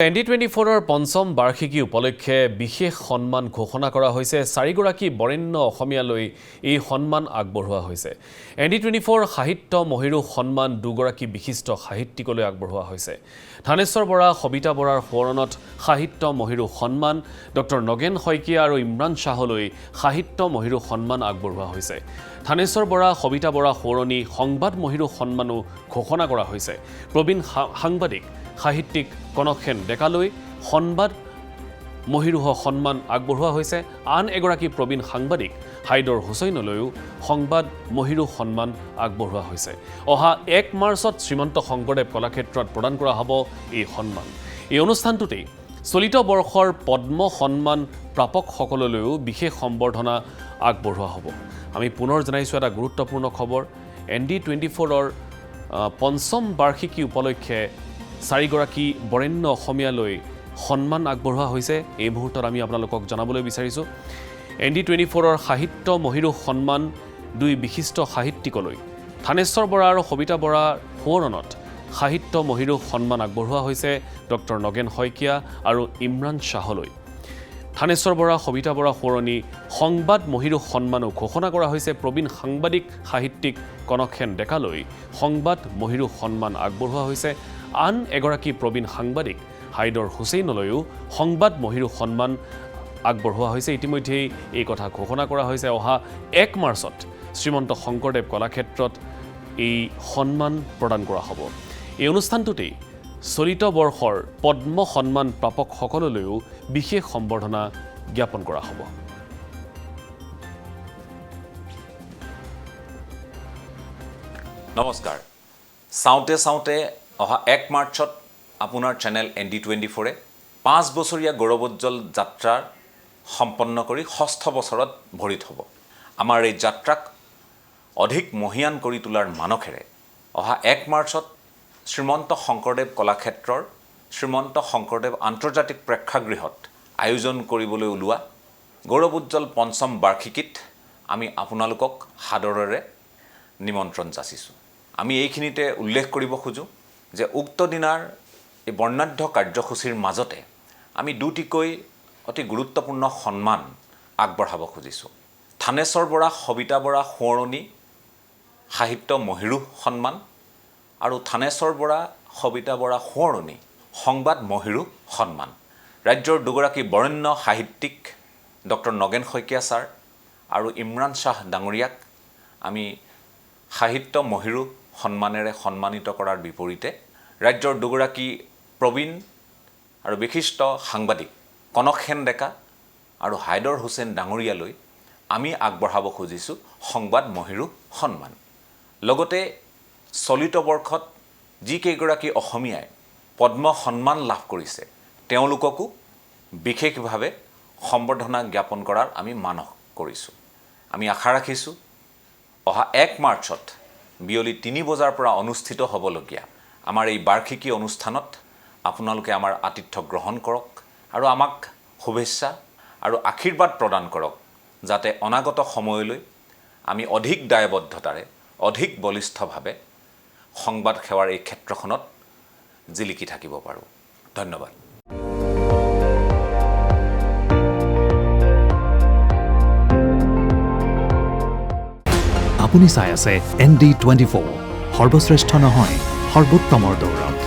ND24 পঞ্চম বাৰ্ষিকী উপলক্ষে বিশেষ সন্মান ঘোষণা কৰা হৈছে। চাৰিগৰাকী বৰেণ্য অসমীয়ালৈ এই সন্মান আগবঢ়োৱা হৈছে। ND24 সাহিত্য মহিৰু সন্মান দুগৰাকী বিশিষ্ট সাহিত্যিকলৈ আগবঢ়োৱা হৈছে। থানেশ্বৰ বৰা, সবিতা বৰাৰ সোঁৱৰণত সাহিত্য মহিৰু সন্মান, ডক্টৰ নগেন শইকীয়া আৰু ইমৰান শ্বাহলৈ সাহিত্য মহিৰু সন্মান আগবঢ়োৱা হৈছে। থানেশ্বৰ বৰা, সবিতা বৰা সোঁৱৰণী সংবাদ মহিৰু সন্মানো ঘোষণা কৰা হৈছে। প্ৰবীণ সাংবাদিক সাহিত্যিক কনকসেন ডেকালৈ সংবাদ মহিৰুহ সন্মান আগবঢ়োৱা হৈছে। আন এগৰাকী প্ৰবীণ সাংবাদিক হাইদৰ হুছেইনলৈও সংবাদ মহিৰু সন্মান আগবঢ়োৱা হৈছে। অহা ১ মাৰ্চত শ্ৰীমন্ত শংকৰদেৱ কলাক্ষেত্ৰত প্ৰদান কৰা হ'ব এই সন্মান। এই অনুষ্ঠানটোতেই চলিত বৰ্ষৰ পদ্ম সন্মান প্ৰাপকসকললৈও বিশেষ সম্বৰ্ধনা আগবঢ়োৱা হ'ব। আমি পুনৰ জনাইছোঁ এটা গুৰুত্বপূৰ্ণ খবৰ। ND24 পঞ্চম বাৰ্ষিকী উপলক্ষে চাৰিগৰাকী বৰেণ্য অসমীয়ালৈ সন্মান আগবঢ়োৱা হৈছে। এই মুহূৰ্তত আমি আপোনালোকক জনাবলৈ বিচাৰিছোঁ ND24 সাহিত্য মহিৰু সন্মান দুই বিশিষ্ট সাহিত্যিকলৈ থানেশ্বৰ বৰা আৰু সবিতা বৰাৰ সোঁৱৰণত সাহিত্য মহিৰু সন্মান আগবঢ়োৱা হৈছে ডক্টৰ নগেন শইকীয়া আৰু ইমৰান শ্বাহলৈ। থানেশ্বৰ বৰা, সবিতা বৰা সোঁৱৰণী সংবাদ মহিৰু সন্মানো ঘোষণা কৰা হৈছে। প্ৰবীণ সাংবাদিক সাহিত্যিক কনকসেন ডেকালৈ সংবাদ মহিৰু সন্মান আগবঢ়োৱা হৈছে। আন এগৰাকী প্ৰবীণ সাংবাদিক হাইদৰ হুছেইনলৈও সংবাদ মহিৰু সন্মান আগবঢ়োৱা হৈছে। ইতিমধ্যেই এই কথা ঘোষণা কৰা হৈছে। অহা ১ মাৰ্চত শ্ৰীমন্ত শংকৰদেৱ কলাক্ষেত্ৰত এই সন্মান প্ৰদান কৰা হ'ব। এই অনুষ্ঠানটোতেই চলিত বৰ্ষৰ পদ্ম সন্মান প্ৰাপকসকললৈও বিশেষ সম্বৰ্ধনা জ্ঞাপন কৰা হ'ব। নমস্কাৰ। চাওঁতে অহা ১ মাৰ্চত আপোনাৰ চেনেল ND24 5 বছৰীয়া গৌৰৱোজ্জ্বল যাত্ৰা সম্পন্ন কৰি ৬ষ্ঠ বছৰত ভৰি থ'ব। আমাৰ এই যাত্ৰাক অধিক মহিয়ান কৰি তোলাৰ মানসেৰে অহা ১ মাৰ্চত শ্ৰীমন্ত শংকৰদেৱ কলাক্ষেত্ৰৰ শ্ৰীমন্ত শংকৰদেৱ আন্তৰ্জাতিক প্ৰেক্ষাগৃহত আয়োজন কৰিবলৈ ওলোৱা গৌৰৱোজ্জ্বল পঞ্চম বাৰ্ষিকীত আমি আপোনালোকক সাদৰেৰে নিমন্ত্ৰণ যাচিছোঁ। আমি এইখিনিতে উল্লেখ কৰিব খোজোঁ যে উক্ত দিনাৰ এই বৰ্ণাঢ্য কাৰ্যসূচীৰ মাজতে আমি দুটিকৈ অতি গুৰুত্বপূৰ্ণ সন্মান আগবঢ়াব খুজিছোঁ। থানেশ্বৰ বৰা, সবিতা বৰা সোঁৱৰণী সাহিত্য মহিৰু সন্মান আৰু থানেশ্বৰ বৰা, সবিতা বৰা সোঁৱৰণী সংবাদ মহিৰু সন্মান। ৰাজ্যৰ দুগৰাকী বৰেণ্য সাহিত্যিক ডক্টৰ নগেন শইকীয়া ছাৰ আৰু ইমৰান শ্বাহ ডাঙৰীয়াক আমি সাহিত্য মহিৰু সন্মানেৰে সন্মানিত কৰাৰ বিপৰীতে ৰাজ্যৰ দুগৰাকী প্ৰবীণ আৰু বিশিষ্ট সাংবাদিক কনকসেন ডেকা আৰু হাইদৰ হুছেইন ডাঙৰীয়ালৈ আমি আগবঢ়াব খুজিছোঁ সংবাদ মহিৰু সন্মান। লগতে চলিত বৰ্ষত যিকেইগৰাকী অসমীয়াই পদ্ম সন্মান লাভ কৰিছে তেওঁলোককো বিশেষভাৱে সম্বৰ্ধনা জ্ঞাপন কৰাৰ আমি মানস কৰিছোঁ। আমি আশা ৰাখিছোঁ অহা ১ মাৰ্চত বিয়লি ৩ বজাৰ পৰা অনুষ্ঠিত হ'বলগীয়া আমাৰ এই বাৰ্ষিকী অনুষ্ঠানত আপোনালোকে আমাৰ আতিথ্য গ্ৰহণ কৰক আৰু আমাক শুভেচ্ছা আৰু আশীৰ্বাদ প্ৰদান কৰক, যাতে অনাগত সময়লৈ আমি অধিক দায়বদ্ধতাৰে অধিক বলিষ্ঠভাৱে সংবাদ সেৱাৰ এই ক্ষেত্ৰখনত জিলিকি থাকিব পাৰোঁ। ধন্যবাদ। আপুনি চাই আছে ND24, সৰ্বশ্ৰেষ্ঠ নহয় সৰ্বোত্তমৰ দৌৰত।